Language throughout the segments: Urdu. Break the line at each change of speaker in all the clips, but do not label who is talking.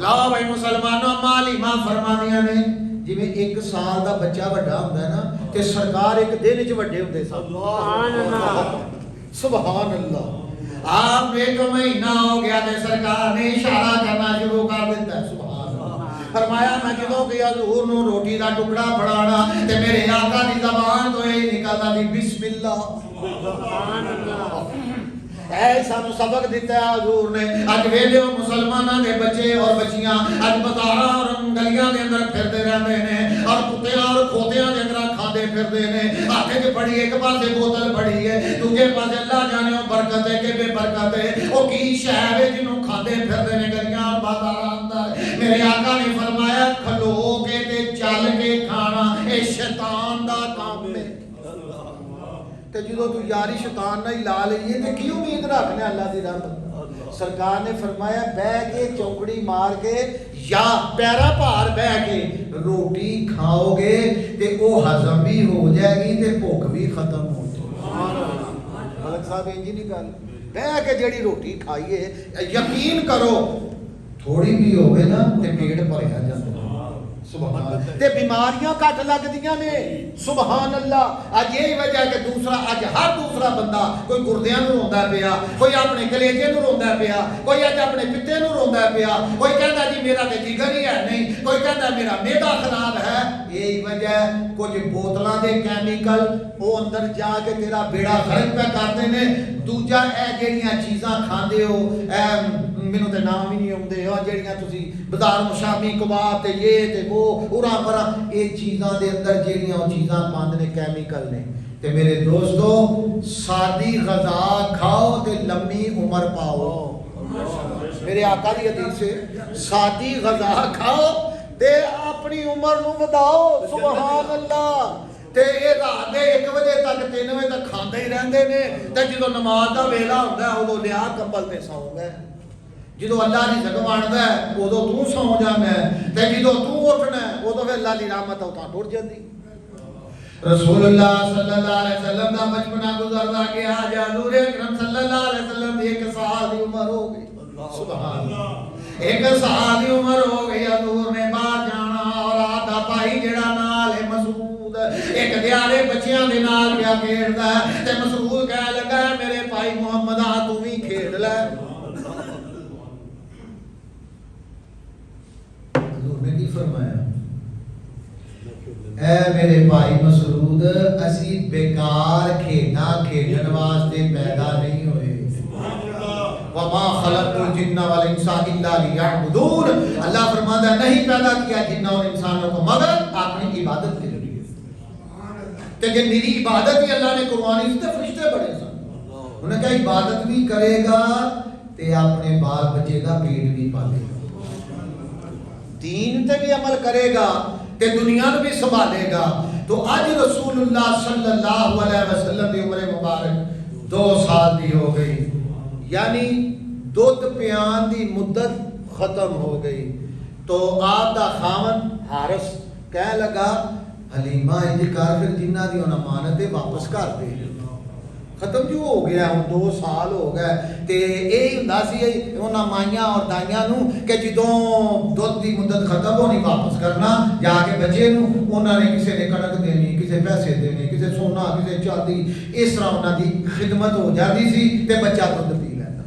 لا بھائی مسلمانوں معلومہ فرمانیاں نے جویں 1 سال دا بچہ بڑا ہوندا ہے نا تے سرکار ایک دن وچ بڑے ہوندے سن. سبحان اللہ سبحان اللہ. آپ ایک مہینہ ہو گیا تے سرکار نے اشارہ کرنا شروع کر دیتا ہے. سبحان اللہ. فرمایا میں جدوں کہ حضور نو روٹی دا ٹکڑا پڑھانا تے میرے آقا دی زبان تو یہ نکلدا دی بسم اللہ. سبحان اللہ. اے سانو سبق دیتا ہے حضور نے. اج ویلے مسلماناں دے بچے اور بچیاں اج بازاراں اور گلیاں دے اندر پھردے رہندے نے اور کتےاں اور کھوتیاں دے اندر کھاندے پھردے نے. ہاتھ وچ پڑی ایک پاسے بوتل پڑی ہے دوجے پاسے اللہ جانے او برکت ہے کہ بے برکت ہے او کی شے ہے جنوں کھاندے پھردے نے گلیاں اور بازاراں اندر. میرے آقا نے فرمایا کھلو کے تے چل کے کھانا اے شیطان دا کام ہے. تے جدوں تو یاری شیطان نہ لا لئیے تے کی امید رکھنے اللہ دی رحمت. سرکار نے فرمایا بہ کے چونکڑی مار کے یا پیرا پار بہ کے روٹی کھاؤ گے تے او ہضم بھی ہو جائے گی تے بھوک بھی ختم ہو جائے گی. ملک صاحب انجی نہیں گل بہ کے جڑی روٹی کھائیے یقین کرو تھوڑی بھی ہوگی نا تے پیٹ بھریا جاتا ہے. سبحان اللہ. تے بیماریاں کٹ لگدیاں نے. سبحان اللہ. اج یہی وجہ ہے کہ دوسرا اج ہر دوسرا بندہ کوئی گردیاں نو روندا پیا کوئی اپنے کلیجے نو روندا پیا کوئی اج اپنے پتے نو روندا پیا کوئی کہندا جی میرا تے جگر ہی ہے نہیں کوئی کہندا میرا معدہ خراب ہے. یہی وجہ ہے کچھ بوتلاں دے کیمیکل او اندر جا کے تیرا بیڑا غرق پہ کرتے نے. دوجا اے جڑیاں چیزاں کھاندے ہو اے مینوں تے نام ہی نہیں اوندے او جڑیاں تسی بازار مشامی کباب تے یہ تے وہ اورا پرا اے چیزاں دے اندر جڑیاں او چیزاں پاندے نے کیمیکل نے. تے میرے دوستو سادی غذا کھاؤ تے لمبی عمر پاؤ. میرے آقا دی حدیث سے سادی غذا کھاؤ تے اپنی عمر نو وداؤ. سبحان اللہ. تے اے رات دے 1 بجے تک 3 بجے تک کھاندے ہی رہندے نے تے جدوں نماز دا ویلا ہوندا ہے اودوں لیا کمبل تے سو گئے. جدوں اللہ رزق وانڈدا ہے اودوں تو سو جانا ہے تے جدوں تو اٹھنا ہے اودوں پھر اللہ دی رحمت اوتاں ٹر جاندی. رسول اللہ صلی اللہ علیہ وسلم دا بچپنا گزردا گیا حضور اکرم صلی اللہ علیہ وسلم دی 1 سال دی عمر ہو گئی. سبحان اللہ. 1 سال دی عمر ہو گئی حضور نے باہر جانا اور آدھا بھائی جڑا نال ہے مسعود ایک دیارے بچیاں دے نال پیا کھیڈدا ہے تے مسعود کہہ لگا میرے بھائی محمد آ تو بھی کھیڈ لے. حضور نے کی فرمایا اے میرے بھائی مسعود اسی بیکار کھیڈنا کھیڈن واسطے پیدا نہیں ہوئے. وما خلقت الجن والانس الا ليعبدون. اللہ فرماتا ہے نہیں پیدا کیا جن اور انسانوں کو مگر اپنی عبادت کے لیے. کہ میری عبادت ہی اللہ نے قربانی سے فرشتے بڑے سن. انہوں نے کہا عبادت بھی کرے گا تے اپنے بال بچے کا پیٹ بھی پالے گا دین تے بھی عمل کرے گا تے دنیا کو بھی سنبھالے گا. تو آج رسول اللہ صلی اللہ علیہ وسلم دی عمر مبارک 2 سال دی ہو گئی یعنی دودھ پیان دی مدت ختم ہو گئی. تو آپ دا خاون حارث کہہ لگا حلیمہ انج کر پھر جنہ دی انہاں امانت واپس کر دے. ختم جو ہو گیا ہوں 2 سال ہو گئے تے یہی ہوندا سی انہاں مائیاں اور دائیاں نو کہ جدوں دودھ دی مدت ختم ہونی واپس کرنا جا کے بچے نو انہاں نے کسے نے کڑک دینی کسے پیسے دینے کسے سونا کسے چاندی اس طرح انہاں دی خدمت ہو جاتی سی تے بچہ دودھ پی لینا.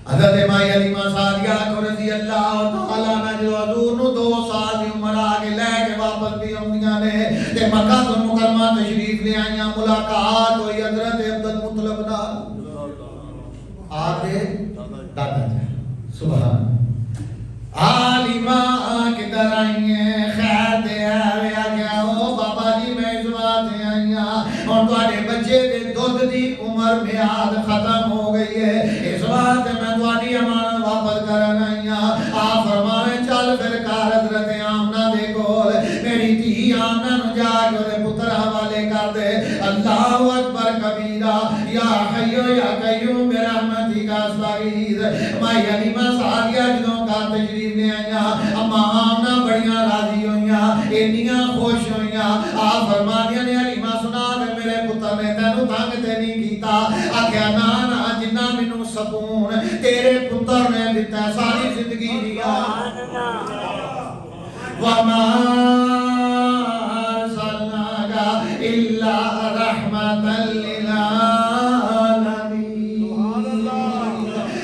حضرت مائی حلیمہ سعدیہ رضی اللہ تعالیٰ عنہ جو حضور نو 2 سال دی عمر آگے لے کے واپس بھی آمدیاں نے تے مکہ المکرمہ تشریف لے آئیاں ملاقات ہوئی حضرت عبد المطلب نال آگے دادا جان. سبحان حلیمہ کدھر آئی ہیں خیر دے آئے آگیا ہو بابا جی میں اس بات آئیاں اور تواڈے بچے دے دودھ دی عمر میعاد ختم ہو گئی ہے اس بات میں تواڈی امانت واپس کرن آئیاں. آپ فرمائے چل پھر کر حضرت آمنہ دے کول میری دھی آمنہ نو جا کے اودے پتر حوالے کر دے. اللہ اکبر کبیرہ یا حی یا قیوم برحمتک استغیث. مائی حلیمہ سعدیہ جدوں کا تشریف لے آئی دیتا ہے ساری زندگی دیا وَمَا أَرْسَلْنَاكَ إِلَّا رَحْمَةً لِلْعَالَمِينَ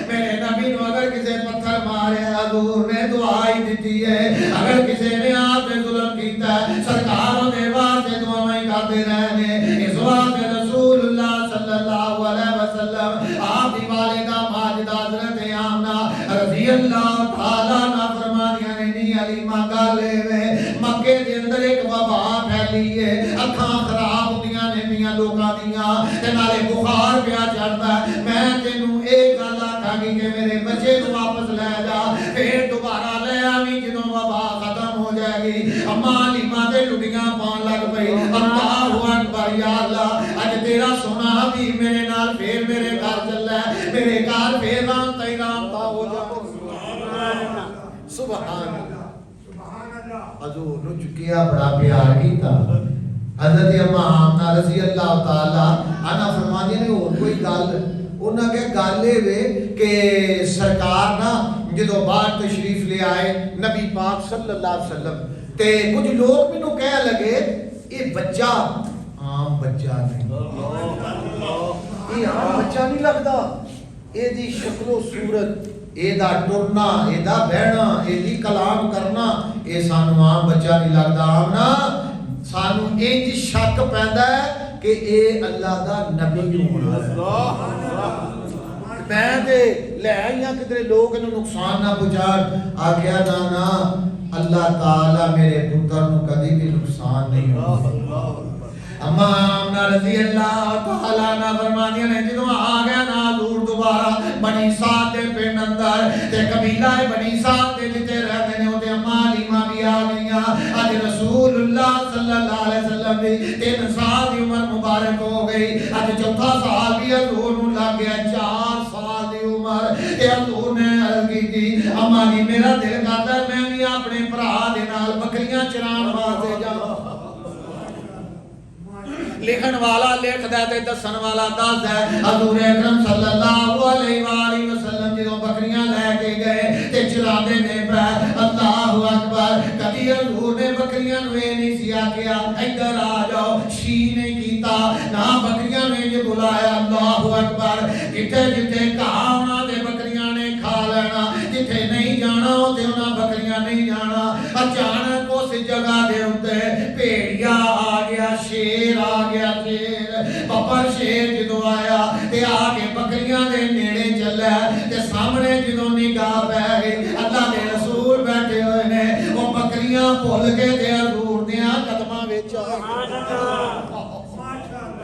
میرے نبی نے اگر کسی پتھر مارے حضور نے دعائی دیتی ہے اگر کسی نے آپ نے ظلم کیتا ہے سرکاروں نے واسطے دعائیں کرتے رہنے اس واسطے رسول اللہ صلی اللہ علیہ وسلم آپ کی والدہ ماجدہ حضرت آمنہ رضی اللہ تعالیٰ عنہ فرمانیاں نے نی علیمہ گالے میں مکے دے اندر ایک وبا پھیلی ہے اکھاں خراب ہوندیاں نے میاں لوکاں دیاں تے نالے بخار پیا چڑھدا ہے میں تینوں ایک گل آکھاں گی کہ میرے بچے کو واپس لے جا پھر دوبارہ لے آویں جدوں وبا ختم ہو جائے گی اماں علیمہ تے لڈیاں پان لگ پئی اللہ اکبر یا اللہ اج تیرا سونا حبیب میرے نال پھر میرے گھر چلا ہے میرے گھر پھر رام تے رام تا ہو جا سبحان اللہ حضور نو چکیا بڑا پیار کیتا حضرت اماں آمنہ رضی اللہ تعالی عنہ فرماندی نے اور کوئی گل انہاں کہ گل وے کہ سرکار نا جدوں باہر تشریف لے آئے نبی پاک صلی اللہ علیہ وسلم تے کچھ لوگ مینوں کہہ لگے یہ بچہ عام بچہ نہیں یہ عام بچہ نہیں لگدا اے دی شکل و صورت اے دا ٹرنا اے دا بہنا اے دی کلام کرنا اے سانو عام بچہ نہیں لگدا آمنا سانو انج شک پیندا ہے کہ اے اللہ دا نبی ہونا میں دے لے آئیاں کدھر لوگ انہوں نقصان نہ پہنچان آگیا نا اللہ تعالیٰ میرے پتر نو کدی بھی نقصان نہیں ہوتا اماں آمنہ رضی اللہ تعالیٰ عنہ فرمانیاں نے جدوں آگیا نا دور دوبارہ بنی سعد دے پنڈ اندر تے قبیلہ بنی سعد دے جتے رہتے نے ہوتے اماں علیمہ بھی آ گئیاں اج رسول اللہ صلی اللہ علیہ وسلم دی 3 سال دی عمر مبارک ہو گئی اج 4تھا سال بھی حضور نو لگ گیا 4 سال دی عمر تے حضور نے عرض کی تھی اماں جی میرا دل کردا ہے میں بھی اپنے بھرا دے نال بکریاں چران واسطے جاواں لکھن والا لکھ دے تے دسن والا دس دے حضور اکرم صلی اللہ علیہ وآلہ وسلم جدوں بکریاں لے کے گئے تے چراندے نے پے اللہ اکبر کبھی حضور نے بکریاں نو نہیں سی آکھیا ادھر آ جاؤ شی نہیں کیتا نہ بکریاں نے یہ بلایا اللہ اکبر جتھے جتھے کہا انہاں دے بکریاں نے کھا لینا جتھے نہیں جانا تے انہاں بکریاں نہیں جانا اچانک اس جگہ دے اوتے بھیڑیا آ گیا شیر آ گیا بپر شیر جدو آیا تے آگے بکریاں دے نیڑے چلے تے سامنے جدو نگاہ پہ گئی اللہ دے رسول بیٹھے ہوئے نے وہ بکریاں بھول کے تے حضور دیاں قدماں وچ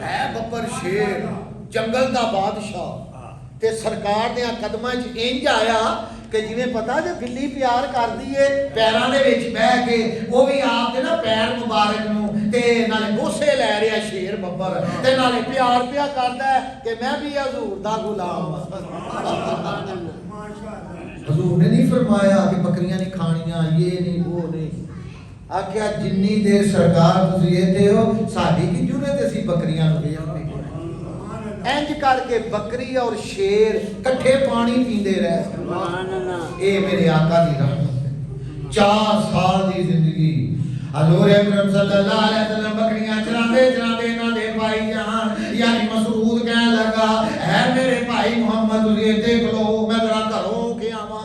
اے بپر شیر جنگل دا بادشاہ تے سرکار دیاں قدماں وچ انج آیا کہ جویں پتا جے بلی پیار کردی ہے پیراں دے وچ بیٹھ کے وہ بھی آپ دے نا پیر مبارک نو تے نالے بوسے لے رہا شیر ببر تے نالے پیار پیا کردا ہے کہ میں بھی حضور دا غلام حضور نے نہیں فرمایا کہ بکریاں نہیں کھانیاں یہ نہیں وہ نہیں آکھیا جنی دیر سرکار تسی ایتھے ہو ساڈی کی ضرورت اسی بکریاں نو ویکھنے انج کر کے بکری اور شیر کٹھے پانی پیندے رہے سبحان اللہ اے میرے آقا دی رحمت ہے 4 سال دی زندگی حضور اکرم صلی اللہ علیہ وسلم بکریاں چراندے چراندے انہاں دے بھائی جان یعنی مسعود کہنے لگا اے میرے بھائی محمد تسی ایتھے کھلو میں ذرا گھروں کے آواں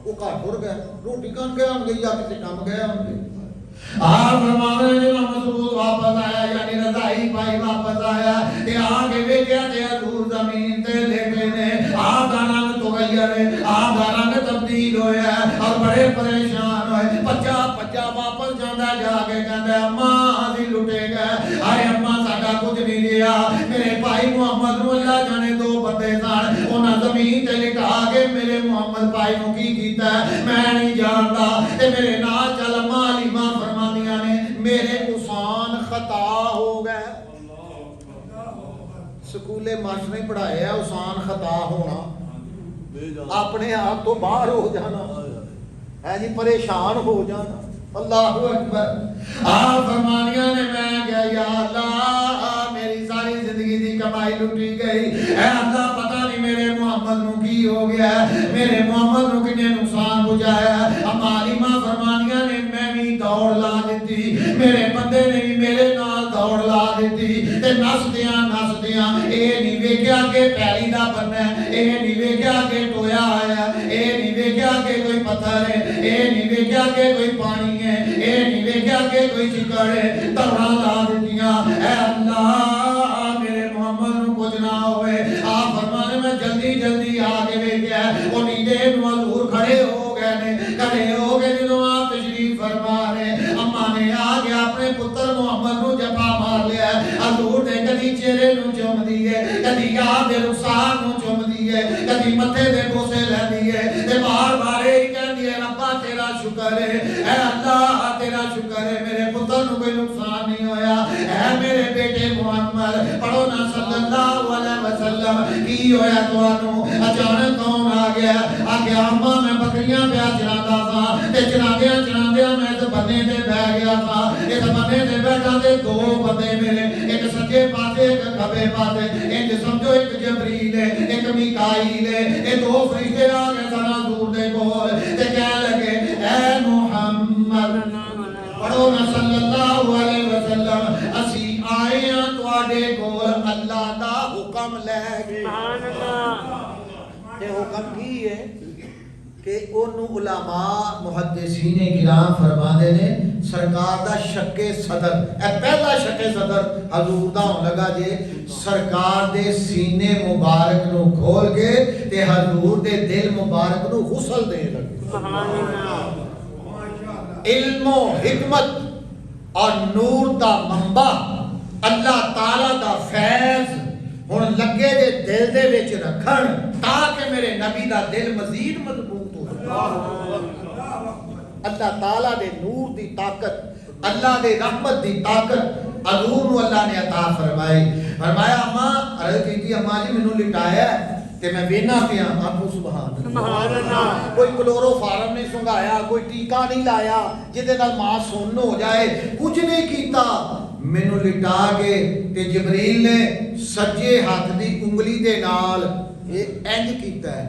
وہ گھر ٹر گئے روٹی کھان گئے ہون گے یا کسی کام گئے ہون گے آپ فرمانے جو مسعود واپس آیا یعنی رضائی بھائی واپس آیا تے آگے ویکھیا تے حضور زمین تے لیٹے نے آپ دا رنگ تغیر ہے آپ دا رنگ تبدیل ہویا ہے اور بڑے پریشان ہوئے بچہ واپس جاندا جا کے کہندا اماں دی لٹے گئے ہائے اماں ساڈا کچھ نہیں لیا میرے بھائی محمد نو اللہ جانے 2 بندے سن انہاں زمین تے لٹا کے میرے محمد بھائی نو کی کیتا ہے میں نہیں جاندا تے میرے نال چل اماں علیمہ فرماندیاں نے میرے عثمان خطا ہو گئے سکولے ماسٹر نے پڑھایا عثمان خطا ہونا اپنے آپ تو باہر ہو جانا ہے جی پریشان ہو جانا اللہ اکبر آپ فرمانیاں نے میں کہا یا اللہ میری ساری زندگی دی کمائی لٹی گئی اے اللہ پتہ نہیں میرے محمد محمد نو کی ہو گیا ہے، میرے محمد نو کنے نقصان پہنچایا ہے۔ اما علیمہ فرمانیاں نے میں بھی دوڑ لا دیتی، میرے بندے نے بھی میرے نال دوڑ لا دیتی، تے نسدیاں اے نہیں ویکھیا کہ پیلی دا بننا ہے، اے نہیں ویکھیا کہ ٹویا آیا، اے نہیں ویکھیا کہ کوئی پتھر ہے، اے نہیں ویکھیا کہ کوئی پانی ہے، اے نہیں ویکھیا کہ کوئی چکڑ ہے، دوڑاں لا دیتیاں۔ اے اللہ میرے محمد نو کچھ نہ ہوئے۔ آپ فرمانے میں جلدی جلدی آگے ویکھیا او نیندے نو حضور کھڑے ہو گئے جدوں آپ تشریف فرما رہے۔ اما نے آگے اپنے پتر محمد نو جپا مار لیا، حضور نے کدی چہرے نو چوم دیے، کدی آپ دے رخسار نو چوم دیے، کدی متھے دے بوسے لے دیے، تے بار بار ہی کہندی ہے ربا تیرا شکر ہے، اے اللہ تیرا شکر ہے میرے پتر نو کوئی نقصان نہیں ہویا، اے میرے بیٹے محمد پڑھو نا صلی اللہ علیہ وسلم کی ہویا تانوں؟ اچانک کون آ گیا؟ اما میں بکریاں پیا چراندا سا، تے چراندیاں میں اس بنے تے بیٹھ گیا سا، اس بنے تے بیٹھا تے دو بندے میرے، ایک سجے پاسے ایک کھبے پاسے، انج سمجھو ایک جبریل ہے ایک میکائیل ہے، یہ دو فرشتے آ گئے سن حضور دے کول تے کہنے لگے اے محمد پڑھو نا صلی اللہ علیہ وسلم اسی آئے ہاں تواڈے کول اللہ دا حکم لے کے۔ سبحان اللہ۔ تے حکم کی ہے کہ انہوں علماء محدثین کرام فرمانے نے سرکار دا شک صدر، اے پہلا شک صدر حضور دا ہون لگا جے سرکار دے سینے مبارک نو کھول کے تے حضور دے دل مبارک نو غسل دے لگے۔ سبحان اللہ۔ علم و حکمت اور نور دا منبع اللہ تعالی دا فیض ہن لگے دے دل دے وچ رکھن تاکہ میرے نبی دا دل مزید مضبوط ہو۔ اللہ تعالیٰ دے نور دی طاقت، اللہ دے رحمت دی طاقت حضور نو اللہ نے عطا فرمائی۔ فرمایا اما عرض کی اما جی مینوں لٹایا تے میں وینا پیا، آپو سبحان اللہ۔ کوئی کلورو فارم نہیں سنگایا، کوئی ٹیکا نہیں لایا جدے نال ماں سن ہو جائے، کچھ نہیں کیتا، مینوں لٹا کے تے جبریل نے سجے ہاتھ دی انگلی دے نال یہ انج کیتا ہے،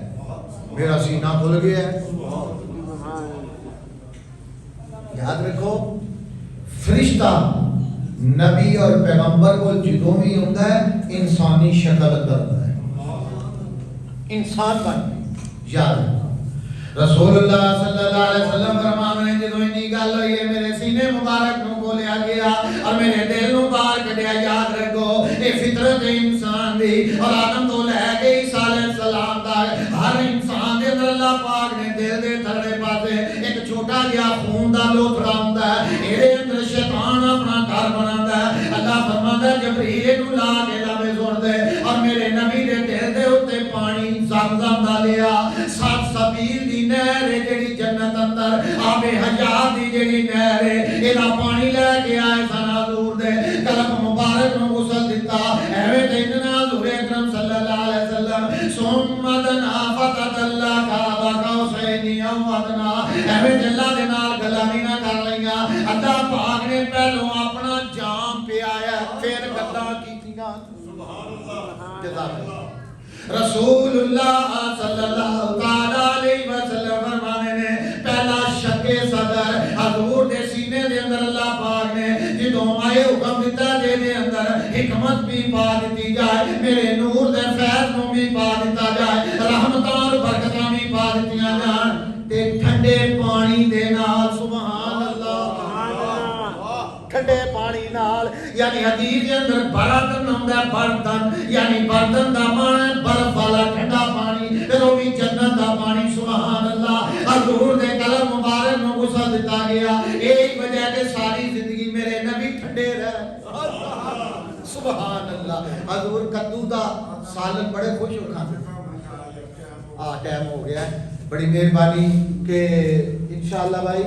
میرا سینہ کھل گیا ہے۔ یاد رکھو فرشتہ نبی اور پیغمبر کو جدوں بھی ہوتا ہے انسانی شکل کرتا ہے، انسان بن یاد رکھو۔ رسول اللہ صلی اللہ علیہ وسلم فرمانے جدوں اتنی گل ہوئی ہے میرے سینے مبارک نو کھولیا گیا اور میرے دل نو باہر کڈیا۔ یاد رکھو یہ فطرت انسان دی اور آدم تو لے کے عیسیٰ علیہ السلام تک ہر انسان دے اندر اللہ پاک نے دل دے تھڑے پاسے ایک چھوٹا جہا خون دا لوتھڑا ہوندا ہے، اے اندر شیطان اپنا گھر بناوندا ہے۔ اللہ فرماتا ہے جبریل نو لا کے لبے سن دے اور میرے نبی دے دل دے اوتے پانی زمزم دا لیا، سات سبیل دی نہر جڑی جنت اندر آب حیات دی جڑی نہر ایدا پانی لے کے آئے سن حضور دے قلب مبارک نو غسل دیتا۔ ایویں دیکھنا حضور اکرم صلی اللہ علیہ وسلم ثم دنا فتدلى قاب قوسين او ادنى، ایویں جلا دے نال گلاں نہیں نہ کر لیاں، اللہ پاک نے پہلو اپنا جام پیا پھر گلاں کیتیاں۔ سبحان اللہ۔ جزاک اللہ۔ رسول اللہ صلی اللہ علیہ وسلم فرمانے نے پہلا شک صدر حضور دے سینے دے اندر اللہ پاک نے جدوں آئے حکم دیتا دے اندر حکمت بھی پا دیتی جائے، میرے نور دے فیض نو بھی پا دیتا جائے، رحمتاں اور برکتاں بھی پا دتیاں جان تے ٹھنڈے پانی دے نال سبحان اللہ ٹھنڈے پانی نال، یعنی حدیث کے اندر برتن ہوندا ہے، برتن یعنی برتن دا معنی برف والا ٹھنڈا پانی، پھر وہ بھی جنت دا پانی سبحان اللہ۔ حضور دے قلب مبارک نو غسل دتا گیا، ایک وجہ کہ ساری زندگی میرے نبی ٹھنڈے رہے سبحان اللہ۔ حضور کدو دا سالن بڑے خوش ہو کھاتے۔ ٹائم ہو گیا ہے، بڑی مہربانی کہ انشاءاللہ بھائی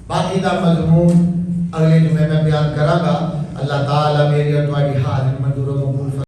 باقی دا مضمون اگلے جمعے میں بیان کراں گا۔ اللہ تعالی میری اور تہاڈی حاضر منظور و مقبول